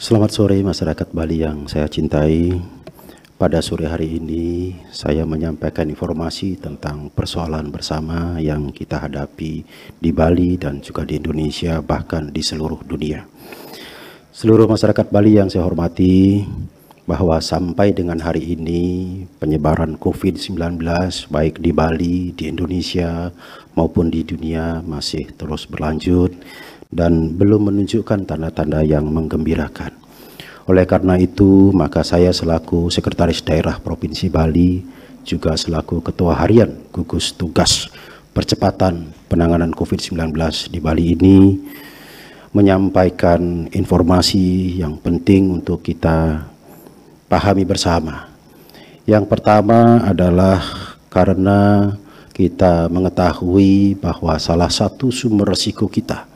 Selamat sore masyarakat Bali yang saya cintai. Pada sore hari ini saya menyampaikan informasi tentang persoalan bersama yang kita hadapi di Bali dan juga di Indonesia, bahkan di seluruh dunia. Seluruh masyarakat Bali yang saya hormati, bahwa sampai dengan hari ini penyebaran COVID-19 baik di Bali, di Indonesia maupun di dunia masih terus berlanjut dan belum menunjukkan tanda-tanda yang menggembirakan. Oleh karena itu, maka saya selaku Sekretaris Daerah Provinsi Bali, juga selaku Ketua Harian Gugus Tugas Percepatan Penanganan COVID-19 di Bali ini, menyampaikan informasi yang penting untuk kita pahami bersama. Yang pertama adalah karena kita mengetahui bahwa salah satu sumber risiko kita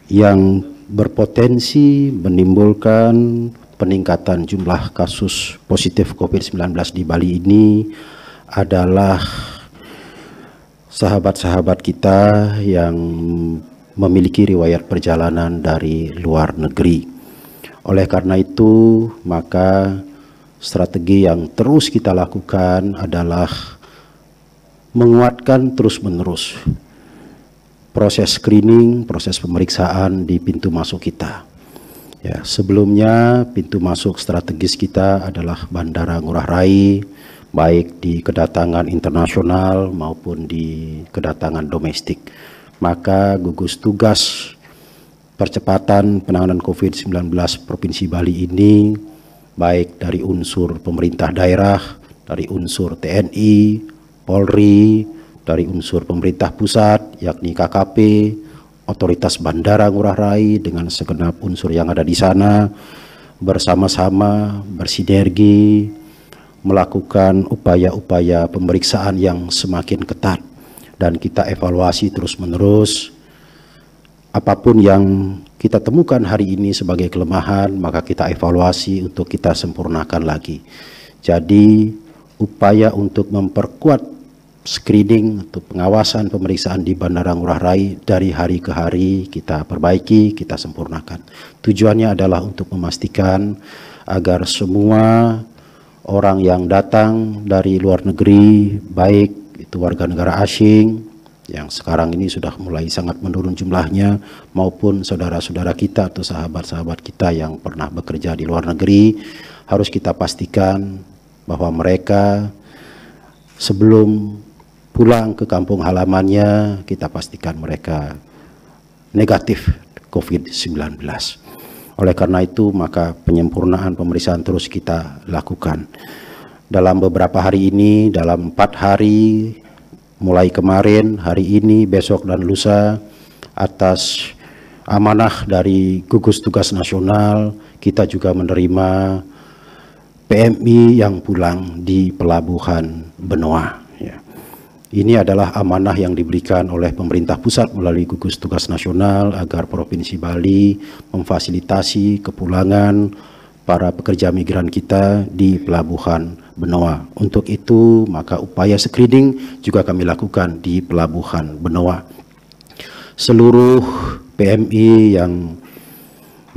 yang berpotensi menimbulkan peningkatan jumlah kasus positif COVID-19 di Bali ini adalah sahabat-sahabat kita yang memiliki riwayat perjalanan dari luar negeri. Oleh karena itu, maka strategi yang terus kita lakukan adalah menguatkan terus-menerus proses screening, proses pemeriksaan di pintu masuk kita. Ya, sebelumnya pintu masuk strategis kita adalah Bandara Ngurah Rai, baik di kedatangan internasional maupun di kedatangan domestik. Maka gugus tugas percepatan penanganan COVID-19 Provinsi Bali ini, baik dari unsur pemerintah daerah, dari unsur TNI, Polri, dari unsur pemerintah pusat, yakni KKP, otoritas Bandara Ngurah Rai dengan segenap unsur yang ada di sana, bersama-sama bersinergi melakukan upaya-upaya pemeriksaan yang semakin ketat, dan kita evaluasi terus-menerus. Apapun yang kita temukan hari ini sebagai kelemahan, maka kita evaluasi untuk kita sempurnakan lagi. Jadi upaya untuk memperkuat screening atau pengawasan pemeriksaan di Bandara Ngurah Rai dari hari ke hari kita perbaiki, kita sempurnakan. Tujuannya adalah untuk memastikan agar semua orang yang datang dari luar negeri, baik itu warga negara asing yang sekarang ini sudah mulai sangat menurun jumlahnya, maupun saudara-saudara kita atau sahabat-sahabat kita yang pernah bekerja di luar negeri, harus kita pastikan bahwa mereka sebelum pulang ke kampung halamannya, kita pastikan mereka negatif COVID-19. Oleh karena itu, maka penyempurnaan pemeriksaan terus kita lakukan. Dalam beberapa hari ini, dalam 4 hari, mulai kemarin, hari ini, besok dan lusa, atas amanah dari Gugus Tugas Nasional, kita juga menerima PMI yang pulang di Pelabuhan Benoa. Ini adalah amanah yang diberikan oleh pemerintah pusat melalui Gugus Tugas Nasional agar Provinsi Bali memfasilitasi kepulangan para pekerja migran kita di Pelabuhan Benoa. Untuk itu, maka upaya screening juga kami lakukan di Pelabuhan Benoa. Seluruh PMI yang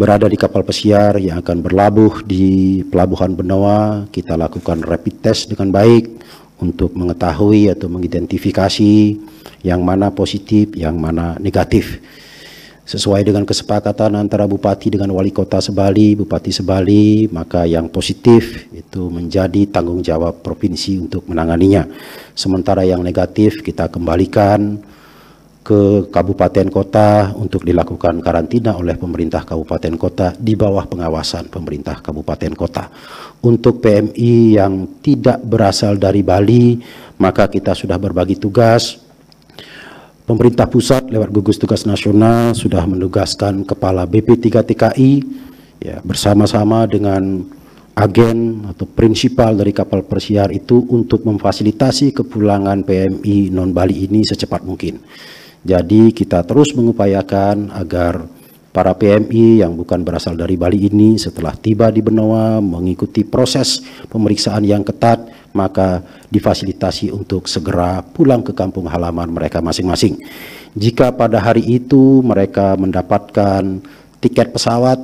berada di kapal pesiar yang akan berlabuh di Pelabuhan Benoa, kita lakukan rapid test dengan baik untuk mengetahui atau mengidentifikasi yang mana positif, yang mana negatif. Sesuai dengan kesepakatan antara Bupati dengan Wali Kota Sebali, Bupati Sebali, maka yang positif itu menjadi tanggung jawab provinsi untuk menanganinya. Sementara yang negatif kita kembalikan ke kabupaten kota untuk dilakukan karantina oleh pemerintah kabupaten kota di bawah pengawasan pemerintah kabupaten kota. Untuk PMI yang tidak berasal dari Bali, maka kita sudah berbagi tugas. Pemerintah pusat lewat Gugus Tugas Nasional sudah menugaskan Kepala BP3 TKI ya, bersama-sama dengan agen atau prinsipal dari kapal pesiar itu untuk memfasilitasi kepulangan PMI non-Bali ini secepat mungkin. Jadi kita terus mengupayakan agar para PMI yang bukan berasal dari Bali ini setelah tiba di Benoa mengikuti proses pemeriksaan yang ketat, maka difasilitasi untuk segera pulang ke kampung halaman mereka masing-masing. Jika pada hari itu mereka mendapatkan tiket pesawat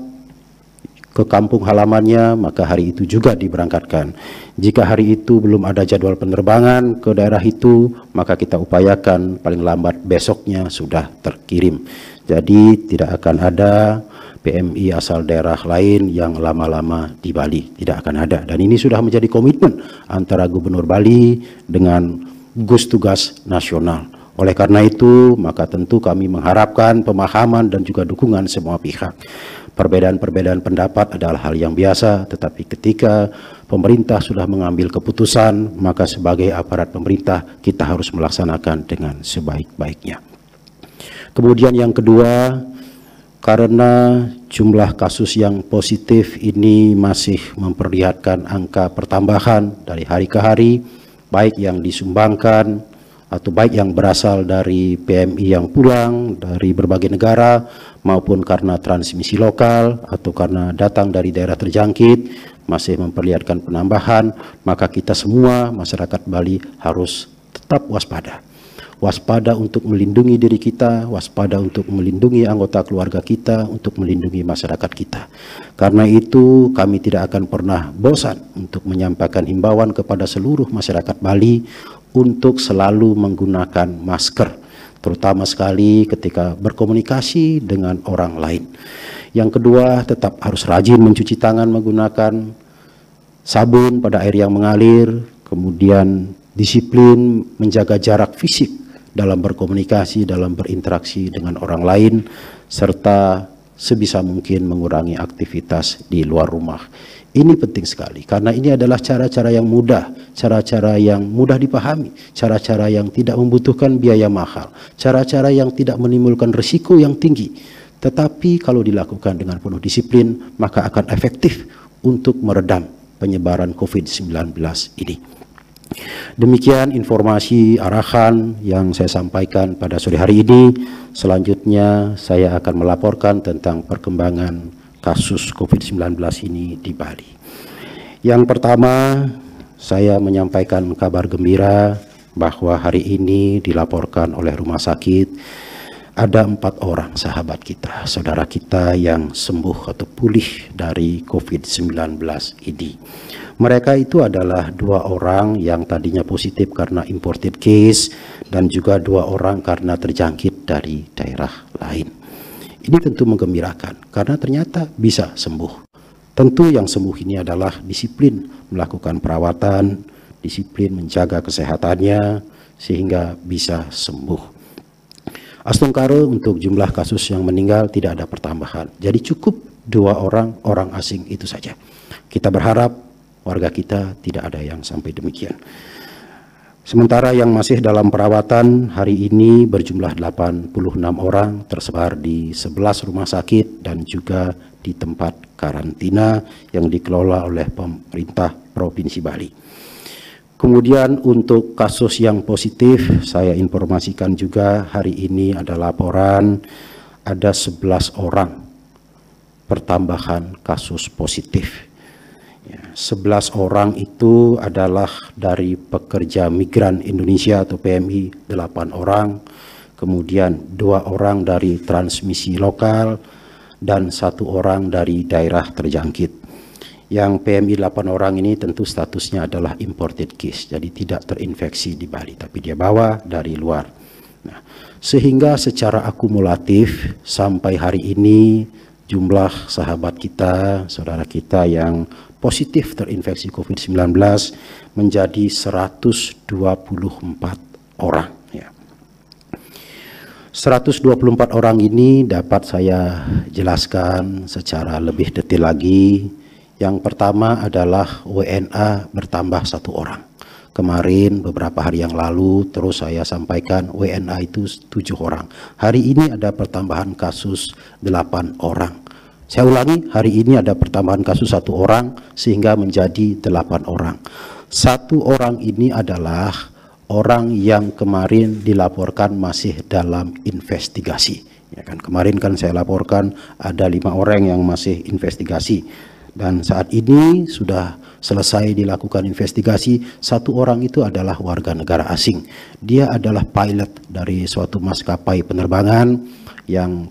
ke kampung halamannya, maka hari itu juga diberangkatkan. Jika hari itu belum ada jadwal penerbangan ke daerah itu, maka kita upayakan paling lambat besoknya sudah terkirim. Jadi tidak akan ada PMI asal daerah lain yang lama-lama di Bali, tidak akan ada. Dan ini sudah menjadi komitmen antara Gubernur Bali dengan gugus tugas nasional. Oleh karena itu, maka tentu kami mengharapkan pemahaman dan juga dukungan semua pihak. Perbedaan-perbedaan pendapat adalah hal yang biasa, tetapi ketika pemerintah sudah mengambil keputusan, maka sebagai aparat pemerintah kita harus melaksanakan dengan sebaik-baiknya. Kemudian yang kedua, karena jumlah kasus yang positif ini masih memperlihatkan angka pertambahan dari hari ke hari, baik yang disumbangkan atau baik yang berasal dari PMI yang pulang dari berbagai negara maupun karena transmisi lokal atau karena datang dari daerah terjangkit masih memperlihatkan penambahan, maka kita semua masyarakat Bali harus tetap waspada. Waspada untuk melindungi diri kita, waspada untuk melindungi anggota keluarga kita, untuk melindungi masyarakat kita. Karena itu kami tidak akan pernah bosan untuk menyampaikan himbauan kepada seluruh masyarakat Bali untuk selalu menggunakan masker, terutama sekali ketika berkomunikasi dengan orang lain. Yang kedua, tetap harus rajin mencuci tangan menggunakan sabun pada air yang mengalir, kemudian disiplin menjaga jarak fisik dalam berkomunikasi, dalam berinteraksi dengan orang lain, serta sebisa mungkin mengurangi aktivitas di luar rumah. Ini penting sekali, karena ini adalah cara-cara yang mudah, cara-cara yang mudah dipahami, cara-cara yang tidak membutuhkan biaya mahal, cara-cara yang tidak menimbulkan risiko yang tinggi. Tetapi kalau dilakukan dengan penuh disiplin, maka akan efektif untuk meredam penyebaran COVID-19 ini. Demikian informasi arahan yang saya sampaikan pada sore hari ini. Selanjutnya saya akan melaporkan tentang perkembangan kasus COVID-19 ini di Bali. Yang pertama, saya menyampaikan kabar gembira bahwa hari ini dilaporkan oleh rumah sakit ada 4 orang sahabat kita, saudara kita yang sembuh atau pulih dari COVID-19 ini. Mereka itu adalah 2 orang yang tadinya positif karena imported case dan juga 2 orang karena terjangkit dari daerah lain. Ini tentu menggembirakan karena ternyata bisa sembuh. Tentu yang sembuh ini adalah disiplin melakukan perawatan, disiplin menjaga kesehatannya sehingga bisa sembuh. Astungkare untuk jumlah kasus yang meninggal tidak ada pertambahan. Jadi cukup 2 orang asing itu saja. Kita berharap warga kita tidak ada yang sampai demikian. Sementara yang masih dalam perawatan hari ini berjumlah 86 orang tersebar di 11 rumah sakit dan juga di tempat karantina yang dikelola oleh pemerintah Provinsi Bali. Kemudian untuk kasus yang positif, saya informasikan juga hari ini ada laporan ada 11 orang pertambahan kasus positif. 11 orang itu adalah dari pekerja migran Indonesia atau PMI 8 orang, kemudian 2 orang dari transmisi lokal dan 1 orang dari daerah terjangkit. Yang PMI 8 orang ini tentu statusnya adalah imported case, jadi tidak terinfeksi di Bali, tapi dia bawa dari luar. Nah, sehingga secara akumulatif sampai hari ini jumlah sahabat kita, saudara kita yang positif terinfeksi COVID-19 menjadi 124 orang. 124 orang ini dapat saya jelaskan secara lebih detail lagi. Yang pertama adalah WNA bertambah 1 orang. Kemarin beberapa hari yang lalu terus saya sampaikan WNA itu 7 orang. Hari ini ada pertambahan kasus 8 orang. Saya ulangi, hari ini ada pertambahan kasus 1 orang sehingga menjadi 8 orang. 1 orang ini adalah orang yang kemarin dilaporkan masih dalam investigasi. Ya kan, kemarin kan saya laporkan ada 5 orang yang masih investigasi. Dan saat ini sudah selesai dilakukan investigasi, 1 orang itu adalah warga negara asing. Dia adalah pilot dari suatu maskapai penerbangan yang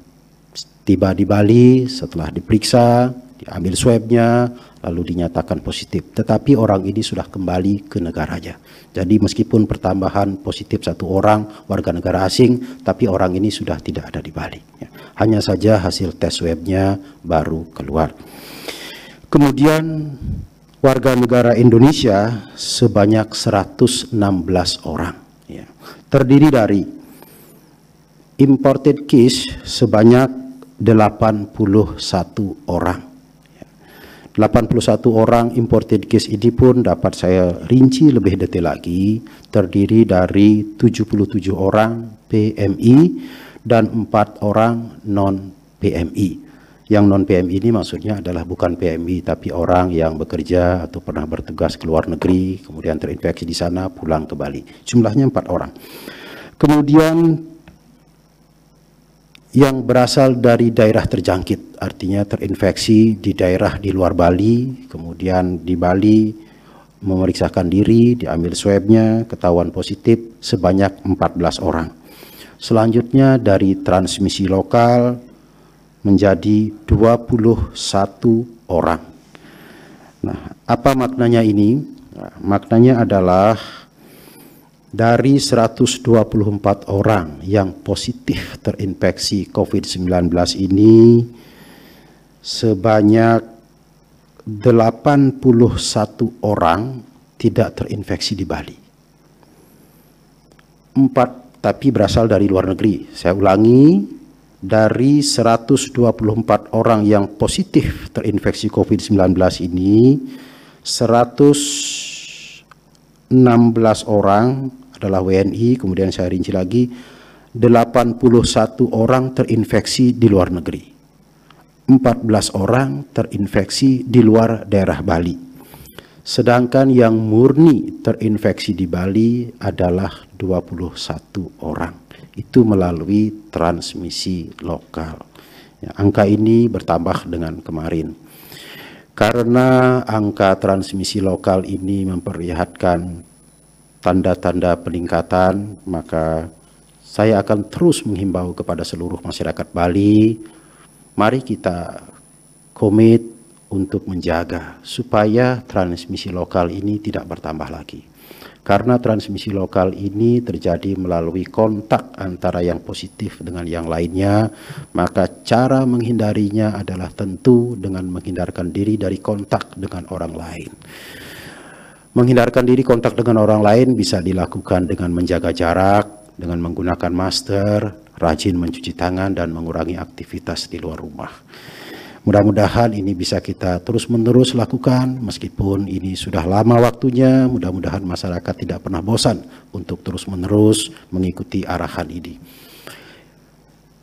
tiba di Bali, setelah diperiksa, diambil swabnya, lalu dinyatakan positif. Tetapi orang ini sudah kembali ke negaranya. Jadi meskipun pertambahan positif 1 orang warga negara asing, tapi orang ini sudah tidak ada di Bali. Hanya saja hasil tes swabnya baru keluar. Kemudian warga negara Indonesia sebanyak 116 orang. Terdiri dari imported case sebanyak 81 orang. 81 orang imported case ini pun dapat saya rinci lebih detail lagi, terdiri dari 77 orang PMI dan 4 orang non-PMI. Yang non-PMI ini maksudnya adalah bukan PMI, tapi orang yang bekerja atau pernah bertugas ke luar negeri, kemudian terinfeksi di sana, pulang ke Bali. Jumlahnya 4 orang. Kemudian yang berasal dari daerah terjangkit, artinya terinfeksi di daerah di luar Bali, kemudian di Bali memeriksakan diri, diambil swabnya, ketahuan positif sebanyak 14 orang. Selanjutnya dari transmisi lokal menjadi 21 orang. Nah, apa maknanya ini? Nah, maknanya adalah dari 124 orang yang positif terinfeksi COVID-19 ini, sebanyak 81 orang tidak terinfeksi di Bali. 4 tapi berasal dari luar negeri. Saya ulangi, dari 124 orang yang positif terinfeksi COVID-19 ini, 116 orang adalah WNI, kemudian saya rinci lagi, 81 orang terinfeksi di luar negeri. 14 orang terinfeksi di luar daerah Bali. Sedangkan yang murni terinfeksi di Bali adalah 21 orang. Itu melalui transmisi lokal. Ya, angka ini bertambah dengan kemarin. Karena angka transmisi lokal ini memperlihatkan tanda-tanda peningkatan, maka saya akan terus menghimbau kepada seluruh masyarakat Bali, mari kita komit untuk menjaga supaya transmisi lokal ini tidak bertambah lagi. Karena transmisi lokal ini terjadi melalui kontak antara yang positif dengan yang lainnya, maka cara menghindarinya adalah tentu dengan menghindarkan diri dari kontak dengan orang lain. Menghindarkan diri kontak dengan orang lain bisa dilakukan dengan menjaga jarak, dengan menggunakan masker, rajin mencuci tangan, dan mengurangi aktivitas di luar rumah. Mudah-mudahan ini bisa kita terus-menerus lakukan, meskipun ini sudah lama waktunya, mudah-mudahan masyarakat tidak pernah bosan untuk terus-menerus mengikuti arahan ini.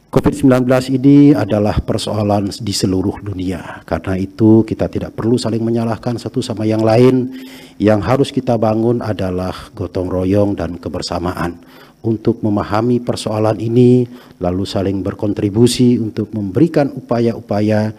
COVID-19 ini adalah persoalan di seluruh dunia, karena itu kita tidak perlu saling menyalahkan satu sama yang lain. Yang harus kita bangun adalah gotong royong dan kebersamaan untuk memahami persoalan ini, lalu saling berkontribusi untuk memberikan upaya-upaya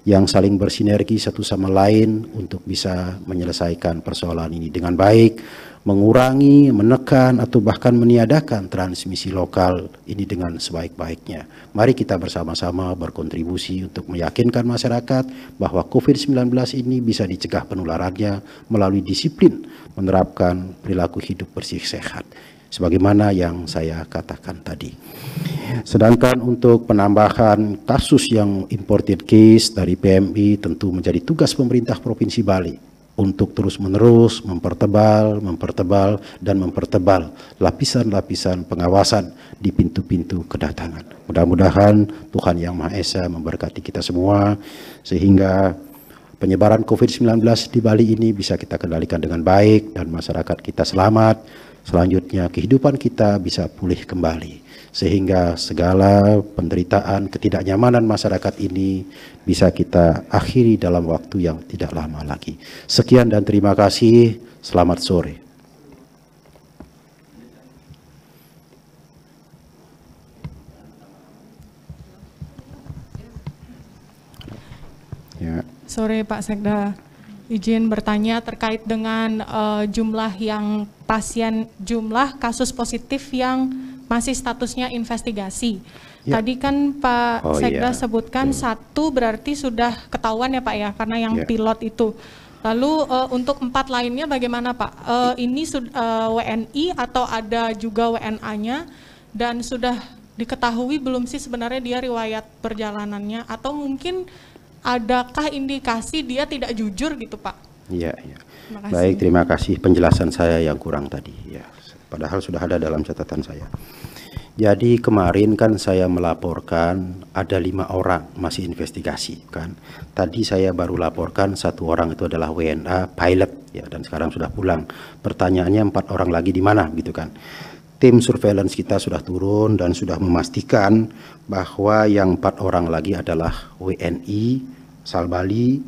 yang saling bersinergi satu sama lain untuk bisa menyelesaikan persoalan ini dengan baik, mengurangi, menekan, atau bahkan meniadakan transmisi lokal ini dengan sebaik-baiknya. Mari kita bersama-sama berkontribusi untuk meyakinkan masyarakat bahwa COVID-19 ini bisa dicegah penularannya melalui disiplin menerapkan perilaku hidup bersih sehat, sebagaimana yang saya katakan tadi. Sedangkan untuk penambahan kasus yang imported case dari PMI tentu menjadi tugas pemerintah Provinsi Bali untuk terus-menerus mempertebal, dan mempertebal lapisan-lapisan pengawasan di pintu-pintu kedatangan. Mudah-mudahan Tuhan Yang Maha Esa memberkati kita semua, sehingga penyebaran COVID-19 di Bali ini bisa kita kendalikan dengan baik dan masyarakat kita selamat. Selanjutnya kehidupan kita bisa pulih kembali, sehingga segala penderitaan, ketidaknyamanan masyarakat ini bisa kita akhiri dalam waktu yang tidak lama lagi. Sekian dan terima kasih. Selamat sore. Ya. Sore Pak Sekda, izin bertanya terkait dengan jumlah kasus positif yang masih statusnya investigasi. Ya. Tadi kan Pak Sekda iya. sebutkan satu berarti sudah ketahuan ya Pak ya, karena yang Ya. pilot itu. Lalu untuk 4 lainnya bagaimana Pak? Ini WNI atau ada juga WNA-nya, dan sudah diketahui belum sih sebenarnya dia riwayat perjalanannya, atau mungkin adakah indikasi dia tidak jujur gitu Pak? Iya, iya. Terima kasih. Baik, terima kasih penjelasan saya yang kurang tadi. Ya, padahal sudah ada dalam catatan saya. Jadi kemarin kan saya melaporkan ada 5 orang masih investigasi kan. Tadi saya baru laporkan 1 orang itu adalah WNA pilot ya, dan sekarang sudah pulang. Pertanyaannya 4 orang lagi di mana gitu kan. Tim surveillance kita sudah turun dan sudah memastikan bahwa yang 4 orang lagi adalah WNI asal Bali,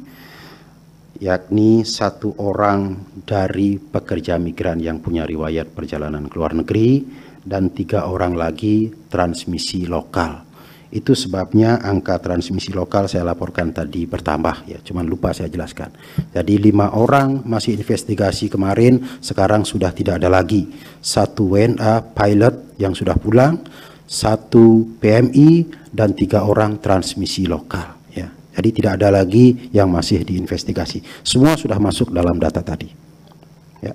yakni 1 orang dari pekerja migran yang punya riwayat perjalanan ke luar negeri, dan 3 orang lagi transmisi lokal. Itu sebabnya angka transmisi lokal saya laporkan tadi bertambah ya, cuman lupa saya jelaskan. Jadi 5 orang masih investigasi kemarin, sekarang sudah tidak ada lagi. 1 WNA pilot yang sudah pulang, 1 PMI, dan 3 orang transmisi lokal ya. Jadi tidak ada lagi yang masih diinvestigasi. Semua sudah masuk dalam data tadi. Ya.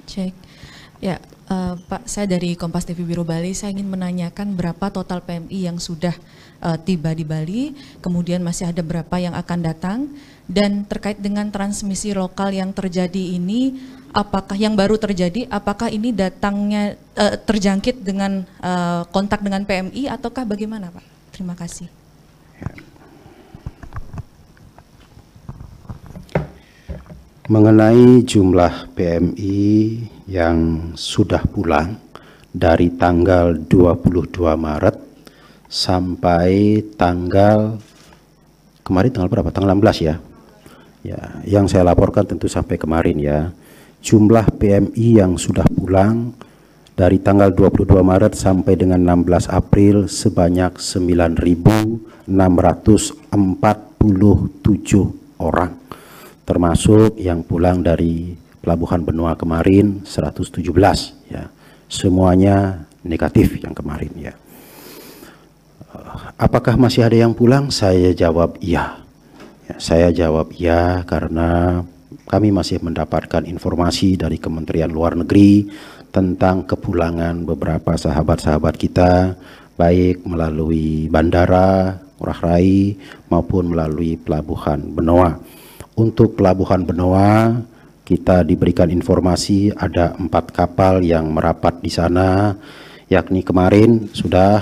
Cek. Ya, Pak, saya dari Kompas TV Biro Bali, saya ingin menanyakan berapa total PMI yang sudah tiba di Bali, kemudian masih ada berapa yang akan datang, dan terkait dengan transmisi lokal yang terjadi ini, apakah yang baru terjadi, apakah ini datangnya terjangkit dengan kontak dengan PMI ataukah bagaimana Pak? Terima kasih. Mengenai jumlah PMI yang sudah pulang dari tanggal 22 Maret sampai tanggal kemarin tanggal berapa? Tanggal 16 ya. Ya, yang saya laporkan tentu sampai kemarin ya. Jumlah PMI yang sudah pulang dari tanggal 22 Maret sampai dengan 16 April sebanyak 9.647 orang. Termasuk yang pulang dari Pelabuhan Benoa kemarin 117 ya. Semuanya negatif yang kemarin ya. Apakah masih ada yang pulang? Saya jawab iya. Ya, saya jawab iya karena kami masih mendapatkan informasi dari Kementerian Luar Negeri tentang kepulangan beberapa sahabat-sahabat kita, baik melalui Bandara Ngurah Rai maupun melalui Pelabuhan Benoa. Untuk Pelabuhan Benoa, kita diberikan informasi ada 4 kapal yang merapat di sana, yakni kemarin sudah,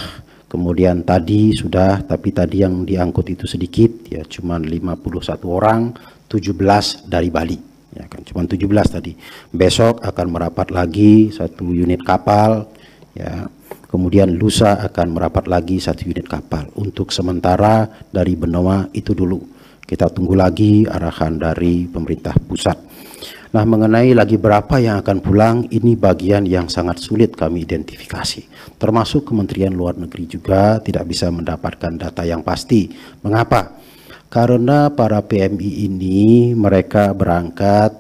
kemudian tadi sudah, tapi tadi yang diangkut itu sedikit, ya cuma 51 orang, 17 dari Bali, ya kan cuma 17 tadi. Besok akan merapat lagi 1 unit kapal, ya. Kemudian lusa akan merapat lagi 1 unit kapal. Untuk sementara dari Benoa itu dulu. Kita tunggu lagi arahan dari pemerintah pusat. Nah, mengenai lagi berapa yang akan pulang, ini bagian yang sangat sulit kami identifikasi. Termasuk Kementerian Luar Negeri juga tidak bisa mendapatkan data yang pasti. Mengapa? Karena para PMI ini mereka berangkat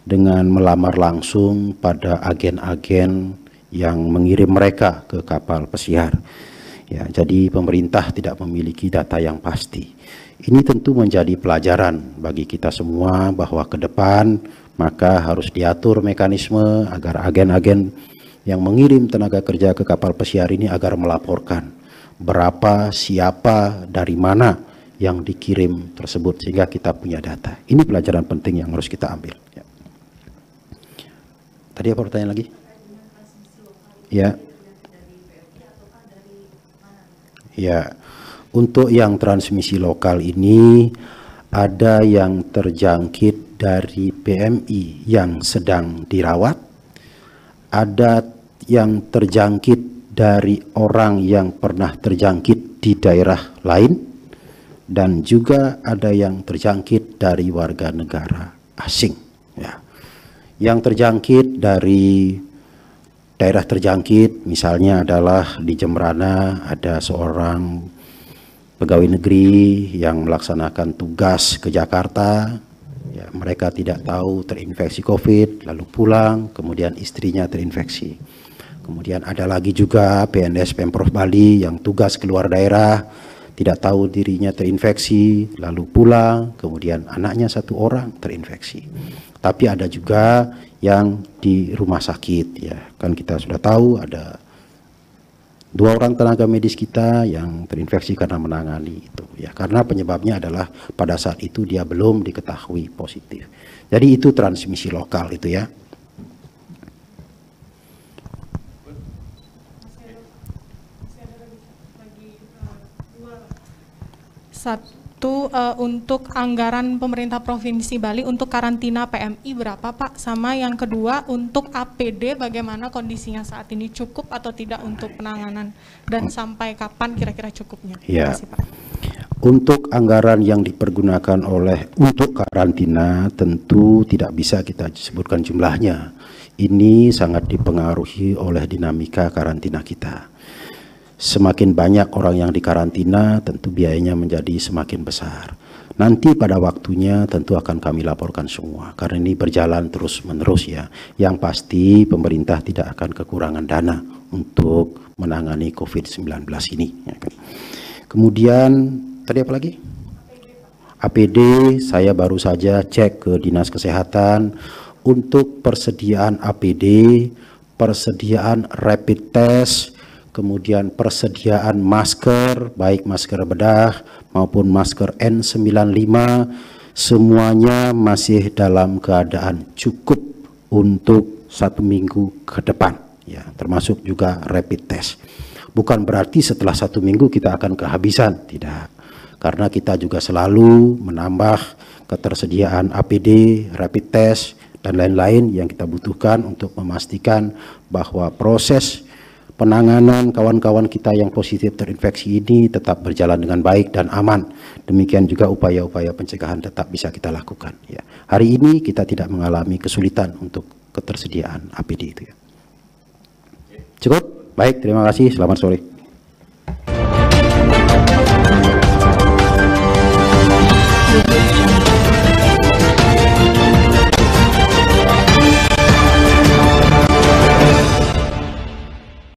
dengan melamar langsung pada agen-agen yang mengirim mereka ke kapal pesiar. Ya, jadi pemerintah tidak memiliki data yang pasti. Ini tentu menjadi pelajaran bagi kita semua bahwa ke depan maka harus diatur mekanisme agar agen-agen yang mengirim tenaga kerja ke kapal pesiar ini agar melaporkan berapa, siapa, dari mana yang dikirim tersebut sehingga kita punya data. Ini pelajaran penting yang harus kita ambil. Ya. Tadi apa pertanyaan lagi? Ya. Ya. Untuk yang transmisi lokal ini ada yang terjangkit dari PMI yang sedang dirawat, ada yang terjangkit dari orang yang pernah terjangkit di daerah lain, dan juga ada yang terjangkit dari warga negara asing. Ya. Yang terjangkit dari daerah terjangkit misalnya adalah di Jembrana ada seorang pegawai negeri yang melaksanakan tugas ke Jakarta, Ya, mereka tidak tahu terinfeksi COVID, lalu pulang, kemudian istrinya terinfeksi. Kemudian ada lagi juga PNS Pemprov Bali yang tugas keluar daerah, tidak tahu dirinya terinfeksi, lalu pulang, kemudian anaknya 1 orang terinfeksi. Tapi ada juga yang di rumah sakit, ya kan kita sudah tahu ada 2 orang tenaga medis kita yang terinfeksi karena menangani itu, ya karena penyebabnya adalah pada saat itu dia belum diketahui positif. Jadi itu transmisi lokal itu ya. Satu, untuk anggaran pemerintah Provinsi Bali untuk karantina PMI berapa Pak? Sama yang kedua untuk APD bagaimana kondisinya saat ini, cukup atau tidak untuk penanganan dan sampai kapan kira-kira cukupnya? Ya. Terima kasih Pak. Untuk anggaran yang dipergunakan untuk karantina tentu tidak bisa kita sebutkan jumlahnya. Ini sangat dipengaruhi oleh dinamika karantina kita. Semakin banyak orang yang dikarantina, tentu biayanya menjadi semakin besar. Nanti pada waktunya tentu akan kami laporkan semua, karena ini berjalan terus-menerus ya. Yang pasti pemerintah tidak akan kekurangan dana untuk menangani COVID-19 ini. Kemudian, tadi apa lagi? APD, saya baru saja cek ke Dinas Kesehatan untuk persediaan APD, persediaan rapid test, kemudian persediaan masker, baik masker bedah maupun masker N95, semuanya masih dalam keadaan cukup untuk 1 minggu ke depan, ya, termasuk juga rapid test. Bukan berarti setelah 1 minggu kita akan kehabisan, tidak. Karena kita juga selalu menambah ketersediaan APD, rapid test, dan lain-lain yang kita butuhkan untuk memastikan bahwa proses penanganan kawan-kawan kita yang positif terinfeksi ini tetap berjalan dengan baik dan aman. Demikian juga upaya-upaya pencegahan tetap bisa kita lakukan. Ya. Hari ini kita tidak mengalami kesulitan untuk ketersediaan APD itu. Ya. Cukup? Baik, terima kasih. Selamat sore.